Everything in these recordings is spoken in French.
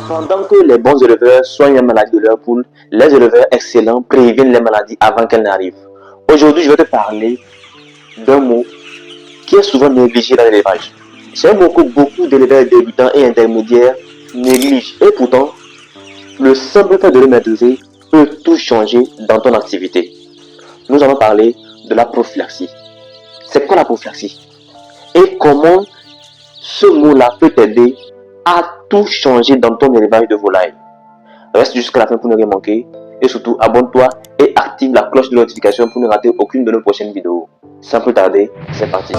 Pendant que les bons éleveurs soignent les maladies de leurs poules, les éleveurs excellents préviennent les maladies avant qu'elles n'arrivent. Aujourd'hui, je vais te parler d'un mot qui est souvent négligé dans l'élevage. C'est un mot que beaucoup d'éleveurs débutants et intermédiaires négligent. Et pourtant, le simple fait de le maîtriser peut tout changer dans ton activité. Nous allons parler de la prophylaxie. C'est quoi la prophylaxie? Et comment ce mot-là peut t'aider à tout changer dans ton élevage de volailles? Reste jusqu'à la fin pour ne rien manquer. Et surtout, abonne-toi et active la cloche de notification pour ne rater aucune de nos prochaines vidéos. Sans plus tarder, c'est parti.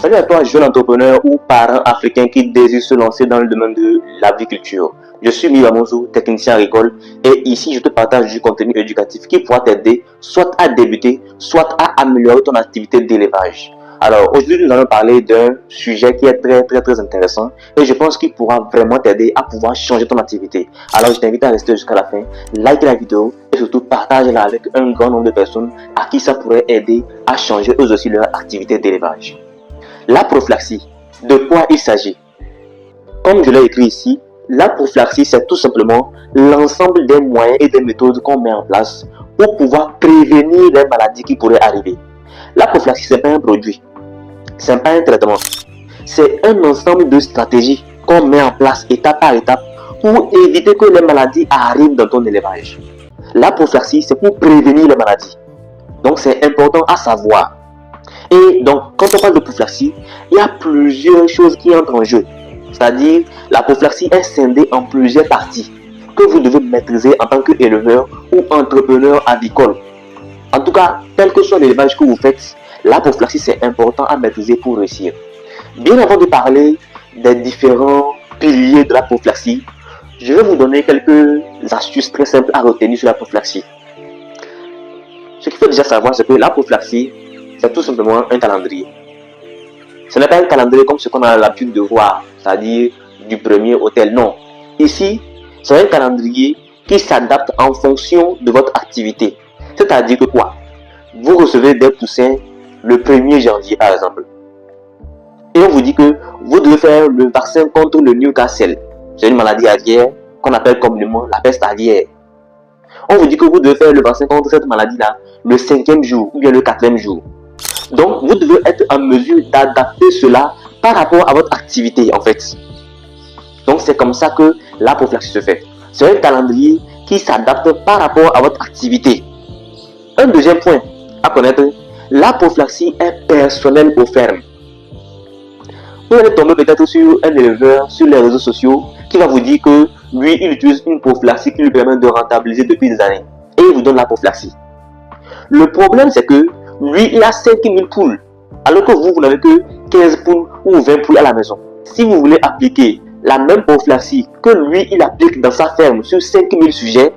Salut à toi, jeune entrepreneur ou parent africain qui désire se lancer dans le domaine de l'agriculture. Je suis Miwa Monzo, technicien agricole, et ici je te partage du contenu éducatif qui pourra t'aider soit à débuter, soit à améliorer ton activité d'élevage. Alors aujourd'hui nous allons parler d'un sujet qui est très intéressant et je pense qu'il pourra vraiment t'aider à pouvoir changer ton activité. Alors je t'invite à rester jusqu'à la fin, like la vidéo et surtout partage-la avec un grand nombre de personnes à qui ça pourrait aider à changer eux aussi leur activité d'élevage. La prophylaxie, de quoi il s'agit? Comme je l'ai écrit ici, la prophylaxie c'est tout simplement l'ensemble des moyens et des méthodes qu'on met en place pour pouvoir prévenir les maladies qui pourraient arriver. La prophylaxie c'est pas un produit, c'est pas un traitement, c'est un ensemble de stratégies qu'on met en place étape par étape pour éviter que les maladies arrivent dans ton élevage. La prophylaxie c'est pour prévenir les maladies, donc c'est important à savoir. Et donc, quand on parle de prophylaxie, il y a plusieurs choses qui entrent en jeu. C'est-à-dire, la prophylaxie est scindée en plusieurs parties que vous devez maîtriser en tant qu'éleveur ou entrepreneur avicole. En tout cas, quel que soit l'élevage que vous faites, la prophylaxie c'est important à maîtriser pour réussir. Bien avant de parler des différents piliers de la prophylaxie, je vais vous donner quelques astuces très simples à retenir sur la prophylaxie. Ce qu'il faut déjà savoir, c'est que la prophylaxie, c'est tout simplement un calendrier. Ce n'est pas un calendrier comme ce qu'on a l'habitude de voir, c'est-à-dire du premier au tel. Non. Ici, c'est un calendrier qui s'adapte en fonction de votre activité. C'est-à-dire que quoi? Vous recevez des poussins le 1er janvier, par exemple. Et on vous dit que vous devez faire le vaccin contre le Newcastle. C'est une maladie aviaire qu'on appelle communément la peste aviaire. On vous dit que vous devez faire le vaccin contre cette maladie-là le 5e jour ou bien le 4e jour. Donc, vous devez être en mesure d'adapter cela par rapport à votre activité, en fait. Donc, c'est comme ça que la prophylaxie se fait. C'est un calendrier qui s'adapte par rapport à votre activité. Un deuxième point à connaître, la prophylaxie est personnelle aux fermes. Vous allez tomber peut-être sur un éleveur sur les réseaux sociaux qui va vous dire que lui, il utilise une prophylaxie qui lui permet de rentabiliser depuis des années. Et il vous donne la prophylaxie. Le problème, c'est que lui, il a 5000 poules, alors que vous n'avez que 15 poules ou 20 poules à la maison. Si vous voulez appliquer la même prophylaxie que lui, il applique dans sa ferme sur 5000 sujets,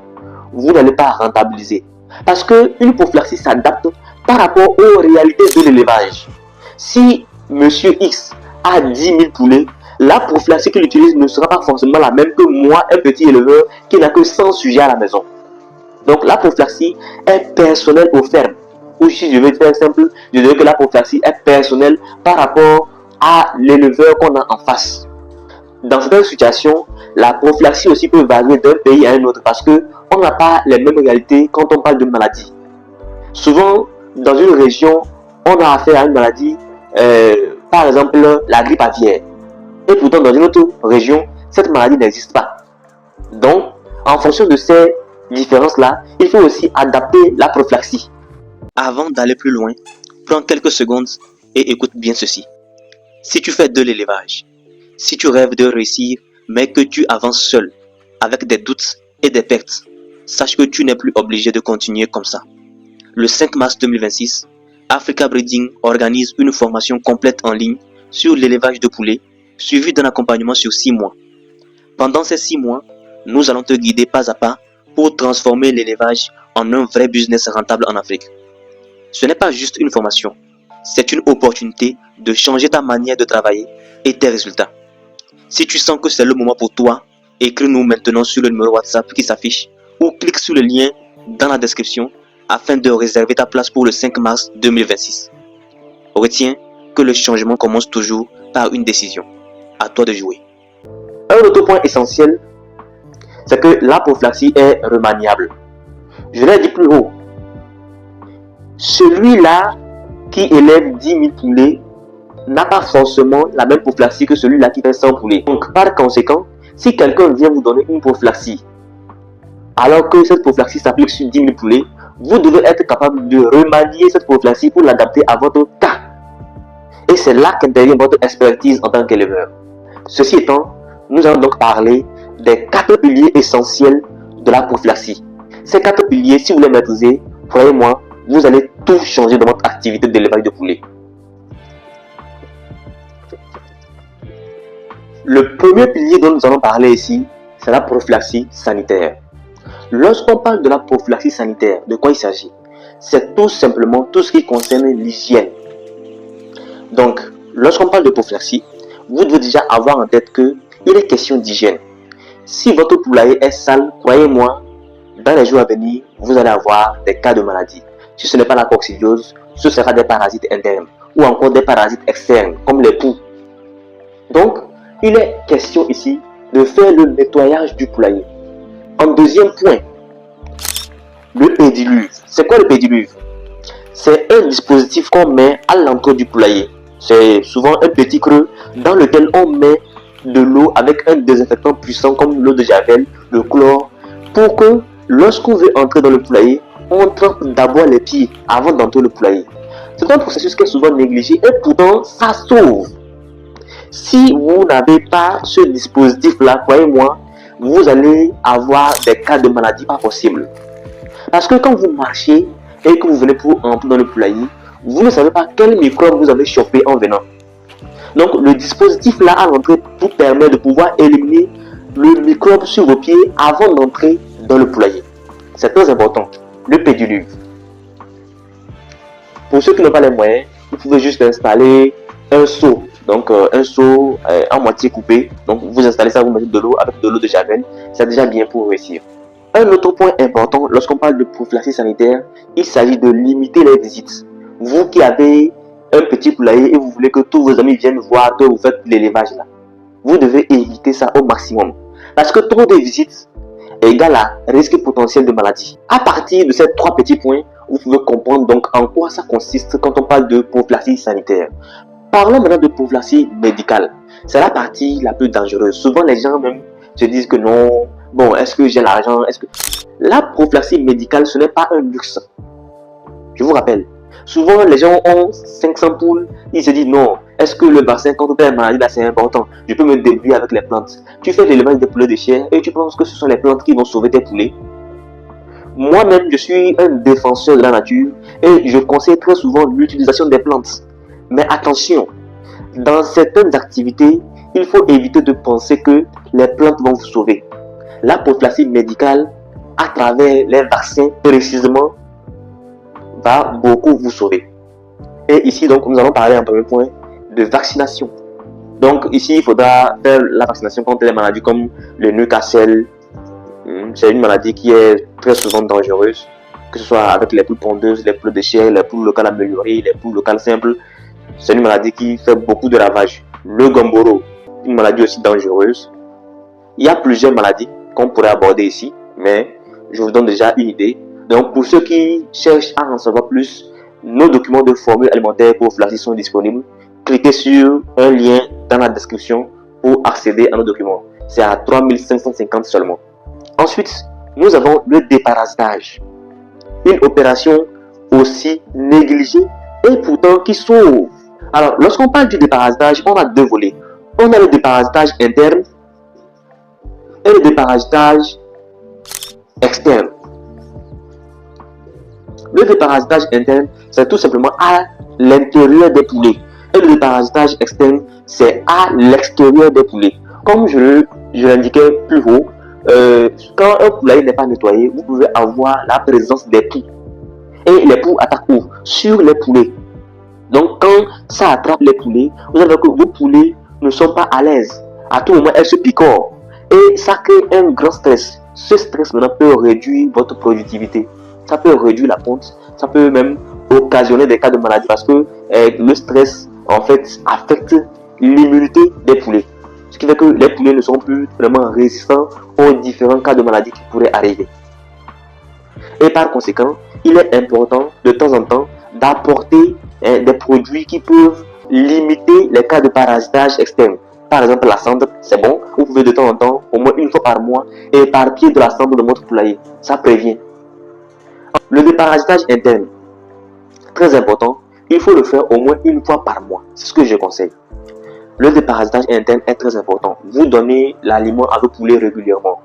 vous n'allez pas rentabiliser. Parce qu'une prophylaxie s'adapte par rapport aux réalités de l'élevage. Si Monsieur X a 10 000 poulets, la prophylaxie qu'il utilise ne sera pas forcément la même que moi, un petit éleveur qui n'a que 100 sujets à la maison. Donc la prophylaxie est personnelle aux fermes. Ou si je vais faire simple, je dirais que la prophylaxie est personnelle par rapport à l'éleveur qu'on a en face. Dans certaines situations, la prophylaxie aussi peut varier d'un pays à un autre parce qu'on n'a pas les mêmes réalités quand on parle de maladie. Souvent, dans une région, on a affaire à une maladie, par exemple la grippe aviaire. Et pourtant, dans une autre région, cette maladie n'existe pas. Donc, en fonction de ces différences-là, il faut aussi adapter la prophylaxie. Avant d'aller plus loin, prends quelques secondes et écoute bien ceci. Si tu fais de l'élevage, si tu rêves de réussir, mais que tu avances seul, avec des doutes et des pertes, sache que tu n'es plus obligé de continuer comme ça. Le 5 mars 2026, Africa Breeding organise une formation complète en ligne sur l'élevage de poulets, suivie d'un accompagnement sur 6 mois. Pendant ces 6 mois, nous allons te guider pas à pas pour transformer l'élevage en un vrai business rentable en Afrique. Ce n'est pas juste une formation, c'est une opportunité de changer ta manière de travailler et tes résultats. Si tu sens que c'est le moment pour toi, écris-nous maintenant sur le numéro WhatsApp qui s'affiche ou clique sur le lien dans la description afin de réserver ta place pour le 5 mars 2026. Retiens que le changement commence toujours par une décision. À toi de jouer. Un autre point essentiel, c'est que la prophylaxie est remaniable. Je l'ai dit plus haut. Celui-là qui élève 10 000 poulets n'a pas forcément la même prophylaxie que celui-là qui fait 100 poulets. Donc, par conséquent, si quelqu'un vient vous donner une prophylaxie, alors que cette prophylaxie s'applique sur 10 000 poulets, vous devez être capable de remanier cette prophylaxie pour l'adapter à votre cas. Et c'est là qu'intervient votre expertise en tant qu'éleveur. Ceci étant, nous allons donc parler des 4 piliers essentiels de la prophylaxie. Ces 4 piliers, si vous les maîtrisez, croyez-moi, vous allez tout changer dans votre activité d'élevage de poulets. Le premier pilier dont nous allons parler ici, c'est la prophylaxie sanitaire. Lorsqu'on parle de la prophylaxie sanitaire, de quoi il s'agit? C'est tout simplement tout ce qui concerne l'hygiène. Donc, lorsqu'on parle de prophylaxie, vous devez déjà avoir en tête qu'il est question d'hygiène. Si votre poulailler est sale, croyez-moi, dans les jours à venir, vous allez avoir des cas de maladie. Si ce n'est pas la coccidiose, ce sera des parasites internes ou encore des parasites externes, comme les poux. Donc, il est question ici de faire le nettoyage du poulailler. En deuxième point, le pédiluve. C'est quoi le pédiluve? C'est un dispositif qu'on met à l'entrée du poulailler. C'est souvent un petit creux dans lequel on met de l'eau avec un désinfectant puissant comme l'eau de javel, le chlore, pour que lorsqu'on veut entrer dans le poulailler, on trempe d'abord les pieds avant d'entrer le poulailler. C'est un processus qui est souvent négligé et pourtant ça sauve. Si vous n'avez pas ce dispositif-là, croyez-moi, vous allez avoir des cas de maladie pas possibles. Parce que quand vous marchez et que vous venez pour entrer dans le poulailler, vous ne savez pas quel microbe vous avez chopé en venant. Donc le dispositif là à l'entrée vous permet de pouvoir éliminer le microbe sur vos pieds avant d'entrer dans le poulailler. C'est très important, le pédiluve. Pour ceux qui n'ont pas les moyens, vous pouvez juste installer un seau. Donc un seau en moitié coupé. Donc vous installez ça, vous mettez de l'eau avec de l'eau de javel. C'est déjà bien pour réussir. Un autre point important lorsqu'on parle de prophylaxie sanitaire, il s'agit de limiter les visites. Vous qui avez un petit poulailler et vous voulez que tous vos amis viennent voir que vous faites l'élevage là, vous devez éviter ça au maximum. Parce que trop de visites égale à risque potentiel de maladie. À partir de ces 3 petits points, vous pouvez comprendre donc en quoi ça consiste quand on parle de prophylaxie sanitaire. Parlons maintenant de prophylaxie médicale. C'est la partie la plus dangereuse. Souvent les gens même se disent que non, bon, est-ce que j'ai l'argent? La prophylaxie médicale, ce n'est pas un luxe. Je vous rappelle, souvent les gens ont 500 poules, ils se disent non, est-ce que le vaccin contre telle maladie là c'est important? Je peux me débrouiller avec les plantes. Tu fais l'élevage des poulets de chair et tu penses que ce sont les plantes qui vont sauver tes poulets? Moi-même, je suis un défenseur de la nature et je conseille très souvent l'utilisation des plantes. Mais attention, dans certaines activités, il faut éviter de penser que les plantes vont vous sauver. La prophylaxie médicale, à travers les vaccins précisément, va beaucoup vous sauver. Et ici, donc, nous allons parler en premier point de vaccination. Donc, ici, il faudra faire la vaccination contre les maladies comme le Newcastle. C'est une maladie qui est très souvent dangereuse, que ce soit avec les poules pondeuses, les poules de chair, les poules locales améliorées, les poules locales simples. C'est une maladie qui fait beaucoup de ravages. Le Gumboro, une maladie aussi dangereuse. Il y a plusieurs maladies qu'on pourrait aborder ici, mais je vous donne déjà une idée. Donc, pour ceux qui cherchent à en savoir plus, nos documents de formule alimentaire pour prophylaxie sont disponibles. Cliquez sur un lien dans la description pour accéder à nos documents. C'est à 3550 seulement. Ensuite, nous avons le déparasitage. Une opération aussi négligée et pourtant qui sauve. Alors, lorsqu'on parle du déparasitage, on a 2 volets. On a le déparasitage interne et le déparasitage externe. Le déparasitage interne, c'est tout simplement à l'intérieur des poulets. Et le déparasitage externe, c'est à l'extérieur des poulets. Comme je l'indiquais plus haut, quand un poulailler n'est pas nettoyé, vous pouvez avoir la présence des poux. Et les poux attaquent où? Sur les poulets. Donc quand ça attrape les poulets, vous savez que vos poulets ne sont pas à l'aise. À tout moment, elles se picorent. Et ça crée un grand stress. Ce stress maintenant peut réduire votre productivité. ça peut réduire la ponte, ça peut même occasionner des cas de maladie parce que le stress en fait affecte l'immunité des poulets. Ce qui fait que les poulets ne sont plus vraiment résistants aux différents cas de maladie qui pourraient arriver. Et par conséquent, il est important de temps en temps d'apporter des produits qui peuvent limiter les cas de parasitage externe. Par exemple, la cendre, c'est bon. Vous pouvez de temps en temps, au moins une fois par mois, éparpiller de la cendre dans votre poulailler. Ça prévient. Le déparasitage interne, très important. Il faut le faire au moins une fois par mois. C'est ce que je conseille. Le déparasitage interne est très important. Vous donnez l'aliment à vos poulets régulièrement.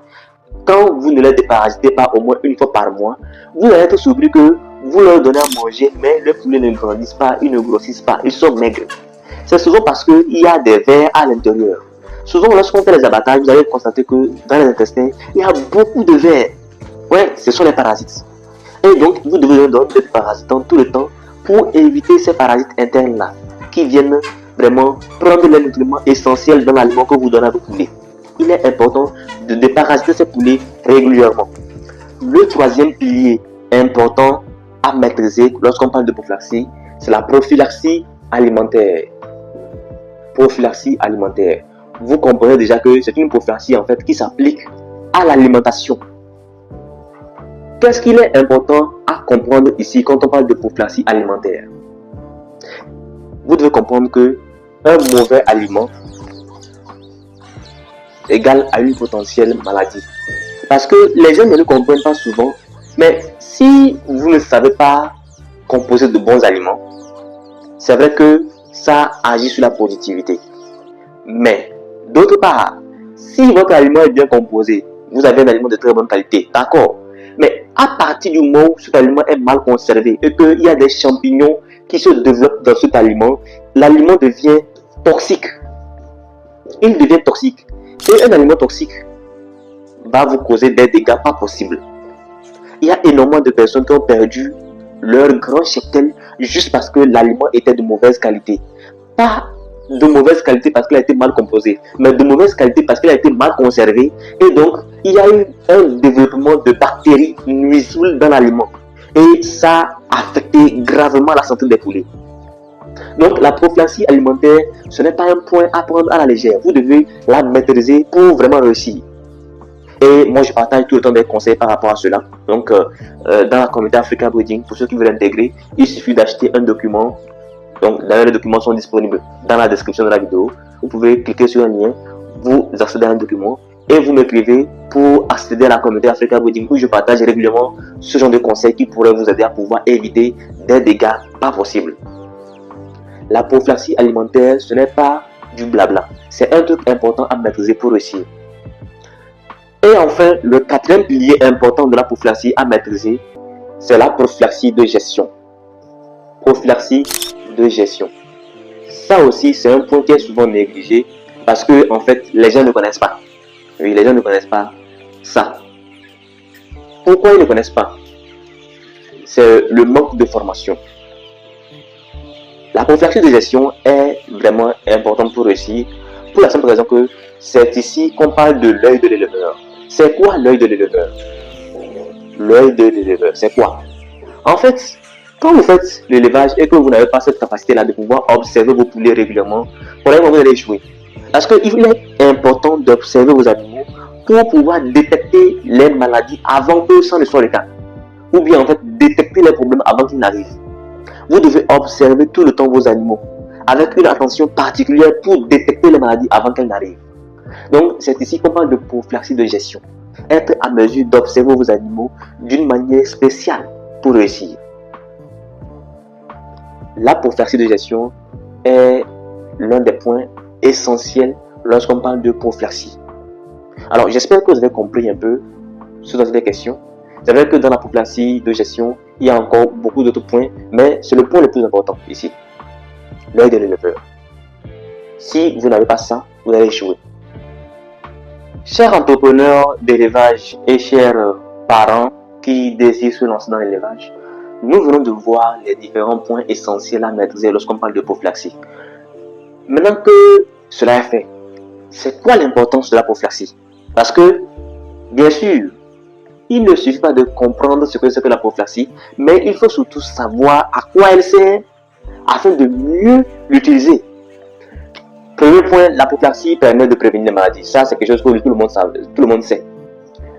Quand vous ne les déparasitez pas au moins une fois par mois, vous allez être surpris que vous leur donnez à manger, mais les poulets ne grandissent pas, ils ne grossissent pas, ils sont maigres. C'est souvent parce qu'il y a des vers à l'intérieur. Souvent, lorsqu'on fait les abattages, vous allez constater que dans les intestins, il y a beaucoup de vers. Ouais, ce sont les parasites. Et donc, vous devez leur donner des parasitants tout le temps pour éviter ces parasites internes-là qui viennent vraiment prendre les nutriments essentiels dans l'aliment que vous donnez à vos poulets. Il est important de déparasiter ces poulets régulièrement. Le troisième pilier important à maîtriser lorsqu'on parle de prophylaxie, c'est la prophylaxie alimentaire. Prophylaxie alimentaire. Vous comprenez déjà que c'est une prophylaxie en fait qui s'applique à l'alimentation. Qu'est-ce qu'il est important à comprendre ici quand on parle de prophylaxie alimentaire? Vous devez comprendre que un mauvais aliment égale à une potentielle maladie. Parce que les gens ne le comprennent pas souvent, mais si vous ne savez pas composer de bons aliments, c'est vrai que ça agit sur la productivité. Mais d'autre part, si votre aliment est bien composé, vous avez un aliment de très bonne qualité, d'accord. Mais à partir du moment où cet aliment est mal conservé et qu'il y a des champignons qui se développent dans cet aliment, l'aliment devient toxique. Il devient toxique. Et un aliment toxique va vous causer des dégâts pas possibles. Il y a énormément de personnes qui ont perdu leur grand cheptel juste parce que l'aliment était de mauvaise qualité. Pas de mauvaise qualité parce qu'il a été mal composé, mais de mauvaise qualité parce qu'il a été mal conservé. Et donc, il y a eu un développement de bactéries nuisibles dans l'aliment. Et ça a affecté gravement la santé des poulets. Donc, la prophylaxie alimentaire, ce n'est pas un point à prendre à la légère. Vous devez la maîtriser pour vraiment réussir. Et moi, je partage tout le temps des conseils par rapport à cela. Donc, dans la communauté Africa Breeding, pour ceux qui veulent intégrer, il suffit d'acheter un document. Donc, les documents sont disponibles dans la description de la vidéo. Vous pouvez cliquer sur un lien, vous accédez à un document et vous m'écrivez pour accéder à la communauté Africa Breeding où je partage régulièrement ce genre de conseils qui pourraient vous aider à pouvoir éviter des dégâts pas possibles. La prophylaxie alimentaire, ce n'est pas du blabla. C'est un truc important à maîtriser pour réussir. Et enfin, le quatrième pilier important de la prophylaxie à maîtriser, c'est la prophylaxie de gestion. Prophylaxie de gestion. Ça aussi, c'est un point qui est souvent négligé parce que, en fait, les gens ne connaissent pas. Oui, les gens ne connaissent pas ça. Pourquoi ils ne connaissent pas? C'est le manque de formation. La prophylaxie de gestion est vraiment importante pour réussir, pour la simple raison que c'est ici qu'on parle de l'œil de l'éleveur. C'est quoi l'œil de l'éleveur? L'œil de l'éleveur, c'est quoi? En fait, quand vous faites l'élevage et que vous n'avez pas cette capacité-là de pouvoir observer vos poulets régulièrement, probablement vous allez échouer. Parce qu'il est important d'observer vos animaux pour pouvoir détecter les maladies avant que ça ne soit le cas. Ou bien en fait, détecter les problèmes avant qu'ils n'arrivent. Vous devez observer tout le temps vos animaux avec une attention particulière pour détecter les maladies avant qu'elles n'arrivent. Donc, c'est ici qu'on parle de prophylaxie de gestion. Être à mesure d'observer vos animaux d'une manière spéciale pour réussir. La prophylaxie de gestion est l'un des points essentiels lorsqu'on parle de prophylaxie. Alors, j'espère que vous avez compris un peu ce dont les questions. C'est vrai que dans la prophylaxie de gestion, il y a encore beaucoup d'autres points, mais c'est le point le plus important ici. L'œil de l'éleveur. Si vous n'avez pas ça, vous allez échouer. Chers entrepreneurs d'élevage et chers parents qui désirent se lancer dans l'élevage, nous venons de voir les différents points essentiels à maîtriser lorsqu'on parle de prophylaxie. Maintenant que cela est fait, c'est quoi l'importance de la prophylaxie? Parce que, bien sûr, il ne suffit pas de comprendre ce que c'est que la prophylaxie, mais il faut surtout savoir à quoi elle sert afin de mieux l'utiliser. Premier point, la prophylaxie permet de prévenir les maladies. Ça, c'est quelque chose que tout le monde sait.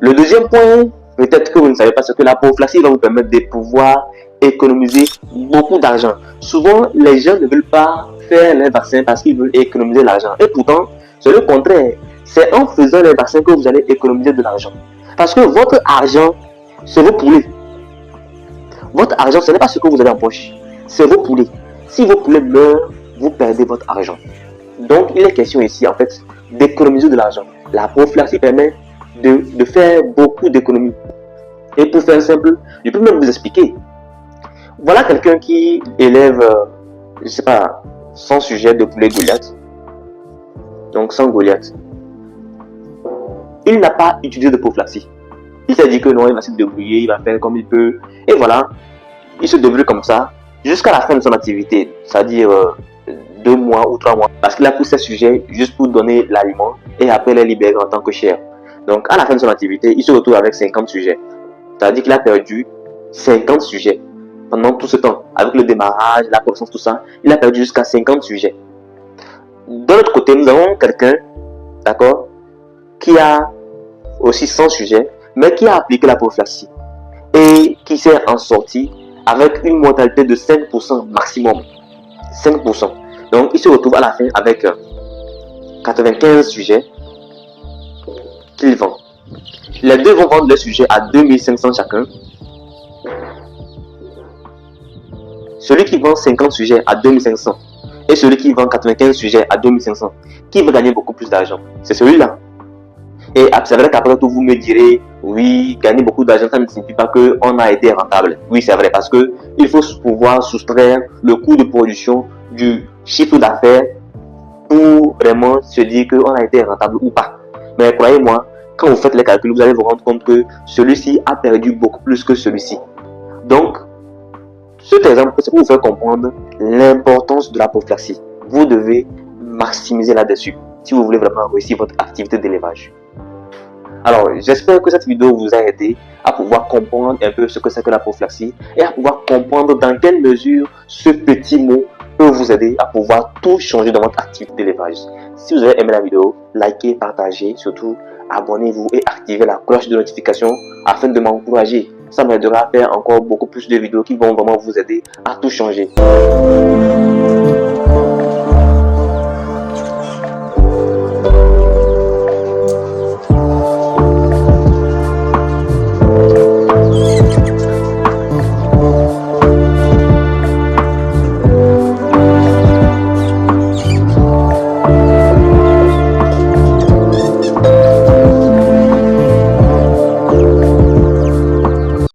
Le deuxième point, peut-être que vous ne savez pas, ce que la prophylaxie va vous permettre de pouvoir économiser beaucoup d'argent. Souvent, les gens ne veulent pas faire les vaccins parce qu'ils veulent économiser l'argent. Et pourtant, c'est le contraire. C'est en faisant les vaccins que vous allez économiser de l'argent. Parce que votre argent, c'est vos poulets. Votre argent, ce n'est pas ce que vous avez en poche. C'est vos poulets. Si vos poulets meurent, vous perdez votre argent. Donc, il est question ici, en fait, d'économiser de l'argent. La prophylaxie permet de faire beaucoup d'économies. Et pour faire simple, je peux même vous expliquer. Voilà quelqu'un qui élève, je ne sais pas, 100 sujets de poulet Goliath. Donc 100 Goliath. Il n'a pas utilisé de prophylaxie. Il s'est dit que non, il va se débrouiller, il va faire comme il peut. Et voilà, il se débrouille comme ça jusqu'à la fin de son activité. C'est-à-dire 2 mois ou 3 mois. Parce qu'il a poussé ce sujet juste pour donner l'aliment et après les libérer en tant que chair. Donc à la fin de son activité, il se retrouve avec 50 sujets. C'est-à-dire qu'il a perdu 50 sujets pendant tout ce temps. Avec le démarrage, la croissance, tout ça, il a perdu jusqu'à 50 sujets. De l'autre côté, nous avons quelqu'un, d'accord, qui a aussi 100 sujets, mais qui a appliqué la prophylaxie et qui s'est en sorti avec une mortalité de 5% maximum. 5%. Donc, il se retrouve à la fin avec 95 sujets qu'il vend. Les deux vont vendre les sujets à 2500 chacun. Celui qui vend 50 sujets à 2500 et celui qui vend 95 sujets à 2500, qui va gagner beaucoup plus d'argent? C'est celui-là. Et c'est vrai qu'après tout, vous me direz, oui, gagner beaucoup d'argent, ça ne signifie pas qu'on a été rentable. Oui, c'est vrai, parce que il faut pouvoir soustraire le coût de production du chiffre d'affaires pour vraiment se dire qu'on a été rentable ou pas. Mais croyez-moi, quand vous faites les calculs, vous allez vous rendre compte que celui-ci a perdu beaucoup plus que celui-ci. Donc, cet exemple, c'est pour vous faire comprendre l'importance de la prophylaxie. Vous devez maximiser là-dessus si vous voulez vraiment réussir votre activité d'élevage. Alors, j'espère que cette vidéo vous a aidé à pouvoir comprendre un peu ce que c'est que la prophylaxie et à pouvoir comprendre dans quelle mesure ce petit mot peut vous aider à pouvoir tout changer dans votre activité d'élevage. Si vous avez aimé la vidéo, likez, partagez, surtout abonnez-vous et activez la cloche de notification afin de m'encourager. Ça m'aidera à faire encore beaucoup plus de vidéos qui vont vraiment vous aider à tout changer.